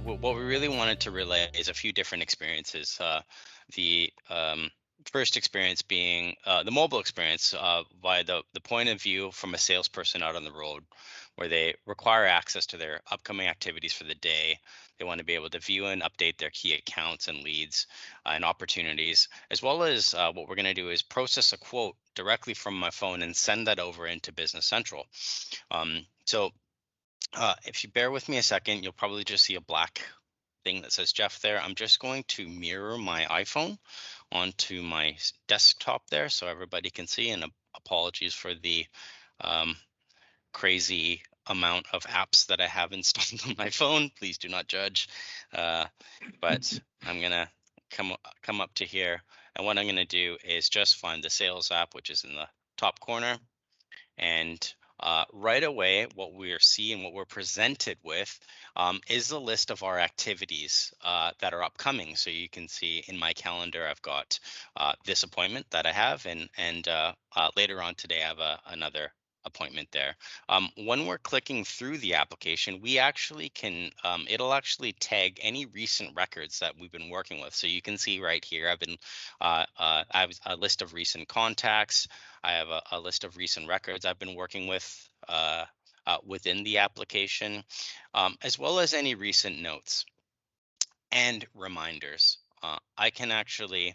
what we really wanted to relay is a few different experiences. The first experience being the mobile experience via the point of view from a salesperson out on the road, where they require access to their upcoming activities for the day. They want to be able to view and update their key accounts and leads and opportunities, as well as what we're going to do is process a quote directly from my phone and send that over into Business Central. If you bear with me a second, you'll probably just see a black thing that says Jeff there. I'm just going to mirror my iPhone onto my desktop there so everybody can see. And apologies for the um, crazy amount of apps that I have installed on my phone. Please do not judge. But I'm gonna come up to here, and what I'm gonna do is just find the sales app, which is in the top corner. And right away, what we're seeing, what we're presented with, is the list of our activities that are upcoming. So you can see in my calendar, I've got this appointment that I have, and later on today, I have another appointment there. When we're clicking through the application, we actually can, it'll actually tag any recent records that we've been working with. So you can see right here, I have a list of recent contacts. I have a list of recent records I've been working with within the application, as well as any recent notes and reminders. I can actually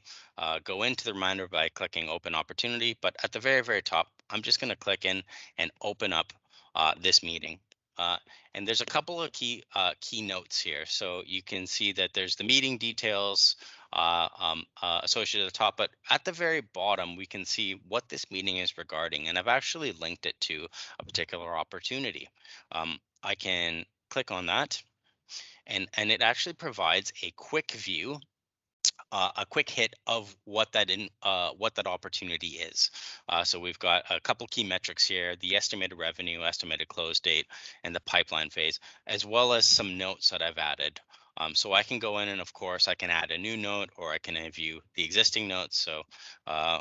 go into the reminder by clicking open opportunity, but at the very, very top, I'm just going to click in and open up this meeting. And there's a couple of key notes here. So you can see that there's the meeting details associated at the top, but at the very bottom, we can see what this meeting is regarding. And I've actually linked it to a particular opportunity. I can click on that, and it actually provides a quick view, a quick hit of what that opportunity is. So we've got a couple key metrics here: the estimated revenue, estimated close date, and the pipeline phase, as well as some notes that I've added. So I can go in and, of course, I can add a new note, or I can view the existing notes. So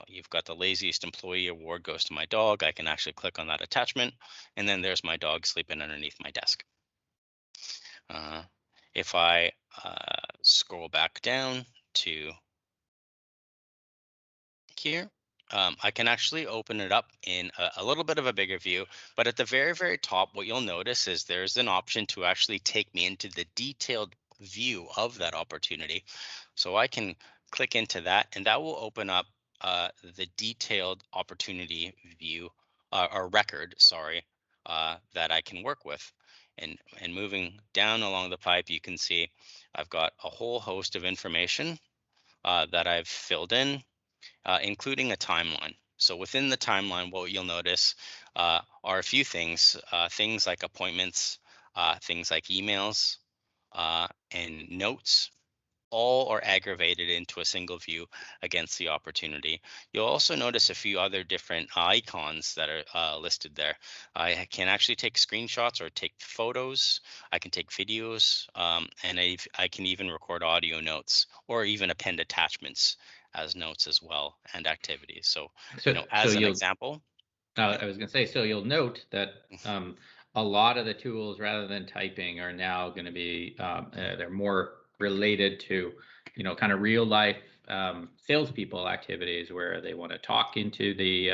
you've got the laziest employee award goes to my dog. I can actually click on that attachment, and then there's my dog sleeping underneath my desk. If I scroll back down to here, I can actually open it up in a little bit of a bigger view, but at the very, very top, what you'll notice is there's an option to actually take me into the detailed view of that opportunity. So I can click into that, and that will open up the detailed opportunity view or record, sorry, that I can work with. And moving down along the pipe, you can see I've got a whole host of information that I've filled in, including a timeline. So within the timeline, what you'll notice are a few things, things like appointments, things like emails, and notes. All are aggravated into a single view against the opportunity. You'll also notice a few other different icons that are listed there. I can actually take screenshots or take photos. I can take videos, and I can even record audio notes or even append attachments as notes as well, and activities. So, So as an you'll example, go ahead. I was going to say, so you'll note that a lot of the tools, rather than typing, are now going to be they're more related to, kind of real life salespeople activities where they want to talk into the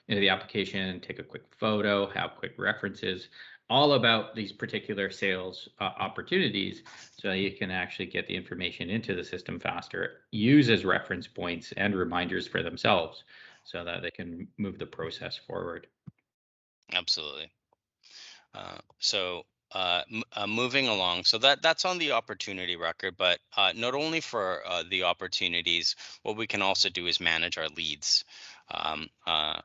application, take a quick photo, have quick references, all about these particular sales opportunities, so you can actually get the information into the system faster, use as reference points and reminders for themselves, so that they can move the process forward. Absolutely. Moving along, so that's on the opportunity record, but not only for the opportunities, what we can also do is manage our leads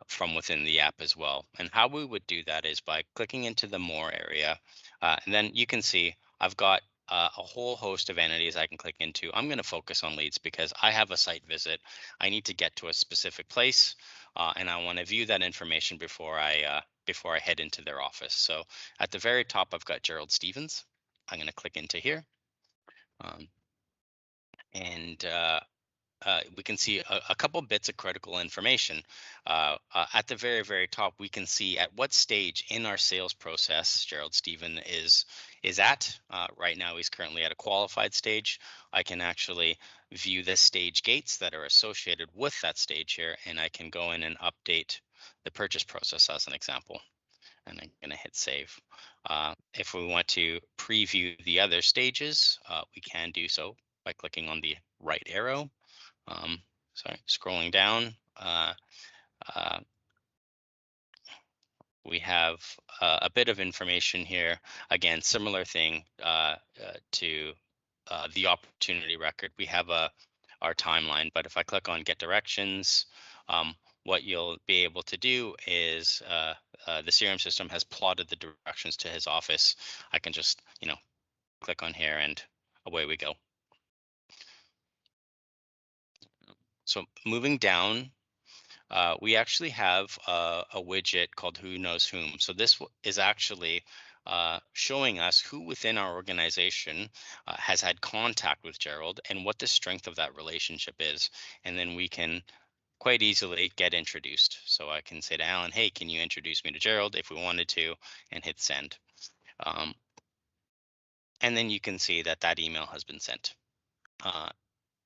from within the app as well. And how we would do that is by clicking into the more area, and then you can see I've got a whole host of entities I can click into. I'm going to focus on leads because I have a site visit. I need to get to a specific place, and I want to view that information before I head into their office. So at the very top, I've got Gerald Stevens. I'm going to click into here, um, and we can see a couple bits of critical information. At the very, very top, we can see at what stage in our sales process Gerald Steven is at. Right now, he's currently at a qualified stage. I can actually view the stage gates that are associated with that stage here, and I can go in and update the purchase process as an example. And I'm going to hit save. If we want to preview the other stages, we can do so by clicking on the right arrow. Sorry, scrolling down. We have a bit of information here. Again, similar thing to the opportunity record. We have our timeline, but if I click on get directions, what you'll be able to do is the CRM system has plotted the directions to his office. I can just, click on here and away we go. So moving down, we actually have a widget called Who Knows Whom. So this is actually showing us who within our organization has had contact with Gerald and what the strength of that relationship is. And then we can quite easily get introduced. So I can say to Alan, hey, can you introduce me to Gerald if we wanted to, and hit send. And then you can see that that email has been sent.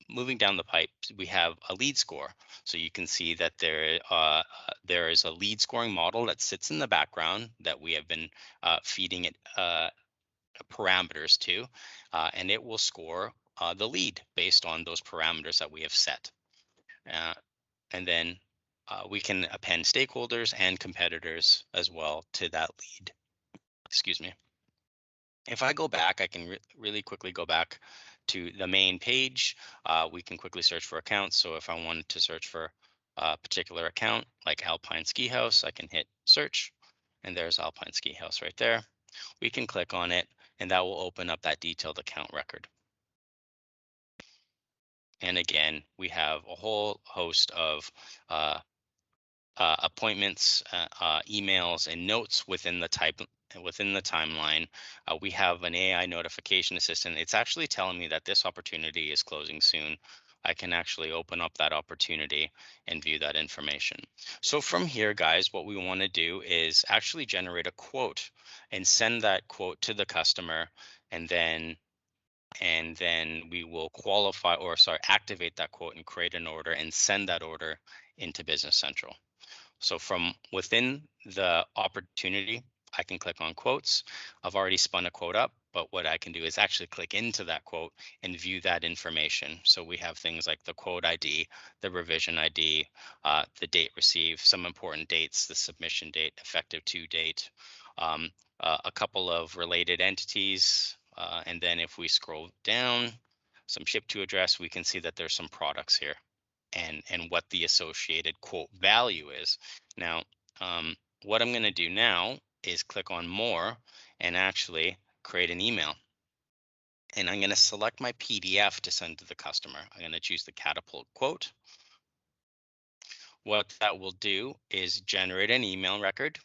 Moving down the pipe, we have a lead score. So you can see that there is a lead scoring model that sits in the background that we have been feeding it parameters to, and it will score the lead based on those parameters that we have set. And then we can append stakeholders and competitors as well to that lead. Excuse me. If I go back, I can really quickly go back to the main page. We can quickly search for accounts. So if I wanted to search for a particular account like Alpine Ski House, I can hit search, and there's Alpine Ski House right there. We can click on it, and that will open up that detailed account record. And again, we have a whole host of appointments, emails, and notes within the timeline. We have an AI notification assistant. It's actually telling me that this opportunity is closing soon. I can actually open up that opportunity and view that information. So from here, guys, what we want to do is actually generate a quote and send that quote to the customer, and then we will activate that quote and create an order and send that order into Business Central. So from within the opportunity, I can click on quotes. I've already spun a quote up, but what I can do is actually click into that quote and view that information. So we have things like the quote ID, the revision ID, the date received, some important dates, the submission date, effective to date, a couple of related entities. And then if we scroll down, some ship to address, we can see that there's some products here and what the associated quote value is. Now, what I'm going to do now is click on more and actually create an email. And I'm going to select my PDF to send to the customer. I'm going to choose the catapult quote. What that will do is generate an email record,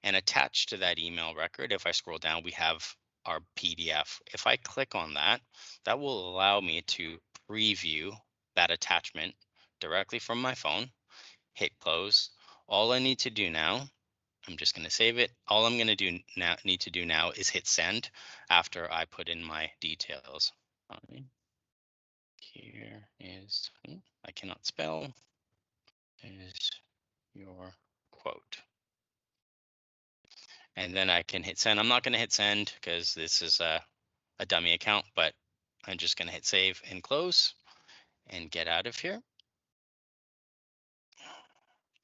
and attached to that email record, if I scroll down, we have our PDF. If I click on that, that will allow me to preview that attachment directly from my phone, hit close. All I need to do now, I'm just going to save it. All I'm going to need to do now is hit send after I put in my details. Here is, I cannot spell, is your quote. And then I can hit send. I'm not going to hit send because this is a dummy account, but I'm just going to hit save and close and get out of here.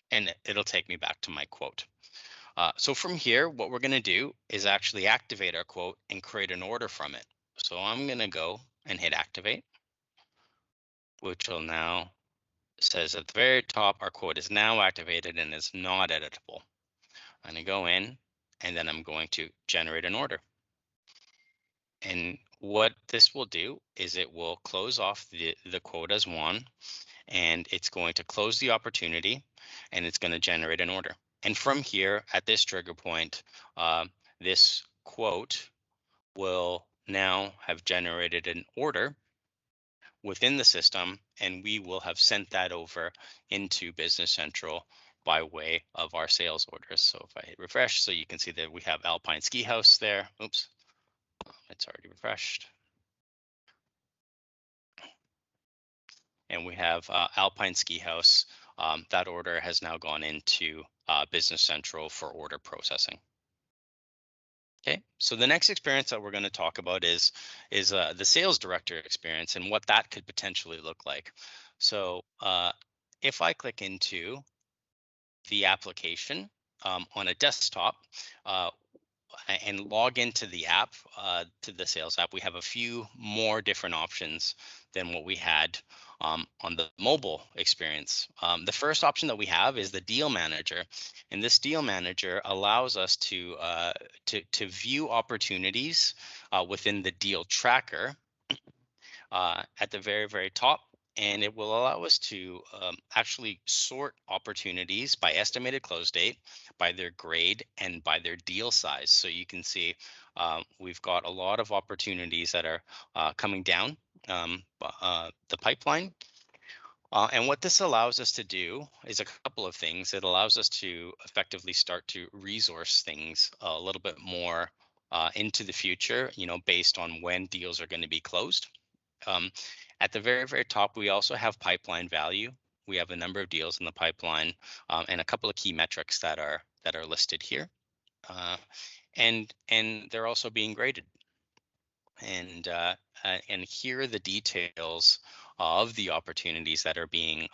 And it'll take me back to my quote. So from here, what we're going to do is actually activate our quote and create an order from it. So I'm going to go and hit activate, which will now says at the very top, our quote is now activated and is not editable. I'm going to go in and then I'm going to generate an order. And what this will do is it will close off the quote as one, and it's going to close the opportunity, and it's going to generate an order. And from here, at this trigger point, this quote will now have generated an order within the system, and we will have sent that over into Business Central by way of our sales orders. So if I hit refresh, so you can see that we have Alpine Ski House there. Oops. it's already refreshed. And we have Alpine Ski House. That order has now gone into Business Central for order processing. Okay, so the next experience that we're going to talk about is the sales director experience and what that could potentially look like. So if I click into the application on a desktop, and log into the app, to the sales app, we have a few more different options than what we had on the mobile experience. The first option that we have is the deal manager, and this deal manager allows us to view opportunities within the deal tracker at the very top, and it will allow us to actually sort opportunities by estimated close date, by their grade, and by their deal size. So you can see we've got a lot of opportunities that are coming down the pipeline. And what this allows us to do is a couple of things. It allows us to effectively start to resource things a little bit more into the future, based on when deals are going to be closed. At the very top, we also have pipeline value. We have a number of deals in the pipeline, and a couple of key metrics that are listed here, and they're also being graded. And here are the details of the opportunities that are being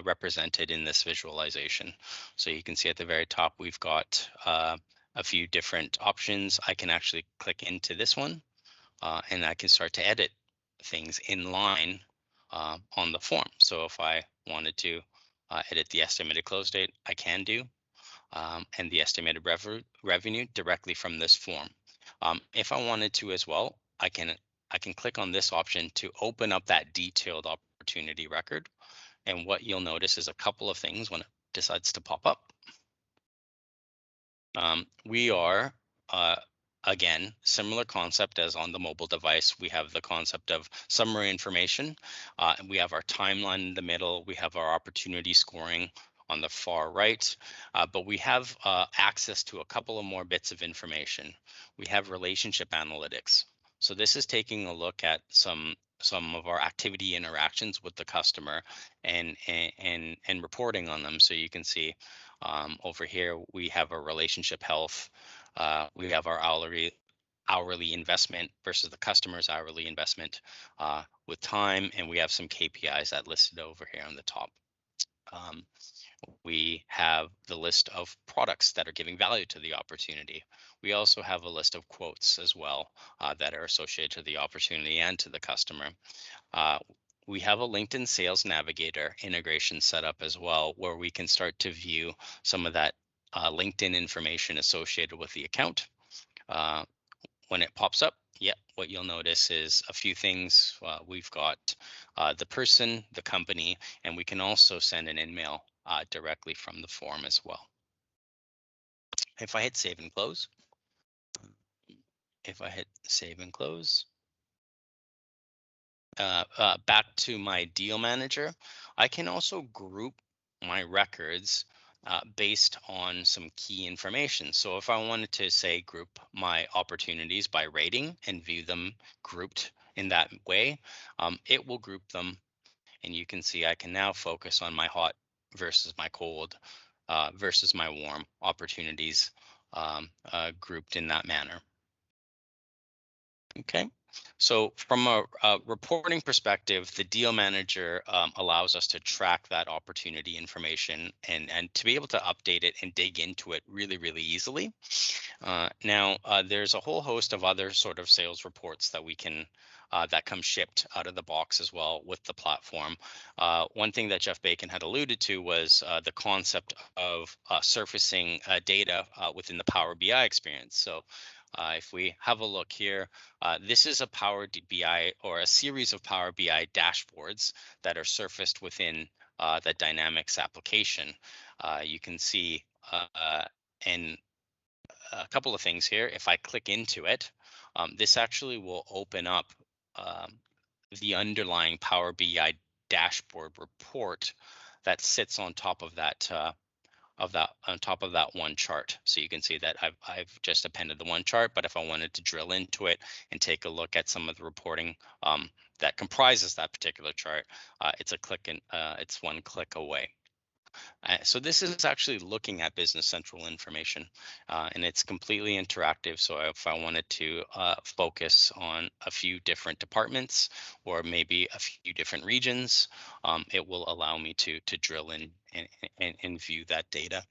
represented in this visualization. So you can see at the very top, we've got a few different options. I can actually click into this one, and I can start to edit things in line on the form. So if I wanted to edit the estimated close date, I can do, and the estimated revenue directly from this form. If I wanted to as well, I can click on this option to open up that detailed opportunity record. And what you'll notice is a couple of things when it decides to pop up. We are again, similar concept as on the mobile device. We have the concept of summary information. We have our timeline in the middle. We have our opportunity scoring on the far right, but we have access to a couple of more bits of information. We have relationship analytics. So this is taking a look at some of our activity interactions with the customer and reporting on them. So you can see over here we have our relationship health. We have our hourly investment versus the customer's hourly investment with time, and we have some KPIs that listed over here on the top. We have the list of products that are giving value to the opportunity. We also have a list of quotes as well that are associated to the opportunity and to the customer. We have a LinkedIn Sales Navigator integration set up as well, where we can start to view some of that LinkedIn information associated with the account. When it pops up, what you'll notice is a few things. We've got the person, the company, and we can also send an email directly from the form as well. If I hit save and close, back to my deal manager, I can also group my records based on some key information. So if I wanted to say group my opportunities by rating and view them grouped in that way, it will group them. And you can see I can now focus on my hot versus my cold versus my warm opportunities grouped in that manner. Okay, so from a reporting perspective, the deal manager allows us to track that opportunity information and to be able to update it and dig into it really easily. Now, there's a whole host of other sort of sales reports that we can that come shipped out of the box as well with the platform. One thing that Jeff Bacon had alluded to was the concept of surfacing data within the Power BI experience. So if we have a look here, this is a Power BI or a series of Power BI dashboards that are surfaced within the Dynamics application. You can see and a couple of things here. If I click into it, this actually will open up the underlying Power BI dashboard report that sits on top of that of that on top of that one chart. So you can see that I've just appended the one chart, but if I wanted to drill into it and take a look at some of the reporting that comprises that particular chart, it's a click and it's one click away. So this is actually looking at Business Central information, and it's completely interactive. So if I wanted to focus on a few different departments or maybe a few different regions, it will allow me to drill in and view that data.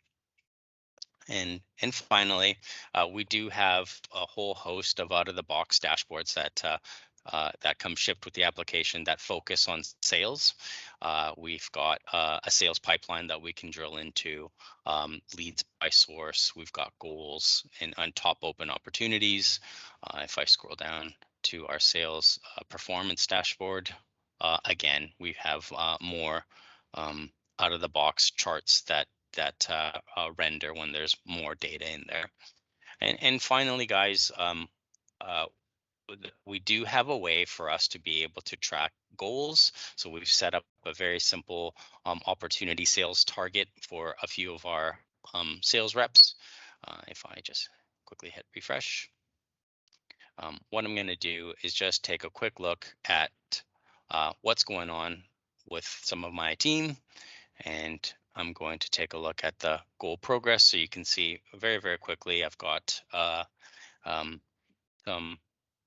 And finally, we do have a whole host of out-of-the-box dashboards that come shipped with the application that focus on sales. We've got a sales pipeline that we can drill into, leads by source. We've got goals and on top open opportunities. If I scroll down to our sales performance dashboard, again, we have more out-of-the-box charts that render when there's more data in there. And finally, guys, uh, we do have a way for us to be able to track goals. So we've set up a very simple opportunity sales target for a few of our sales reps. If I just quickly hit refresh, what I'm going to do is just take a quick look at what's going on with some of my team, and I'm going to take a look at the goal progress. So you can see very, very quickly, I've got some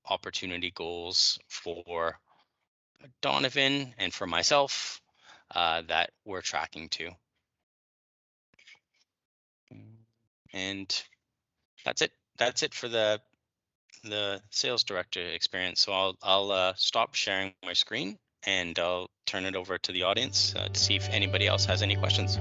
opportunity goals for Donovan and for myself that we're tracking to. And that's it. That's it for the sales director experience. So I'll stop sharing my screen and I'll turn it over to the audience to see if anybody else has any questions.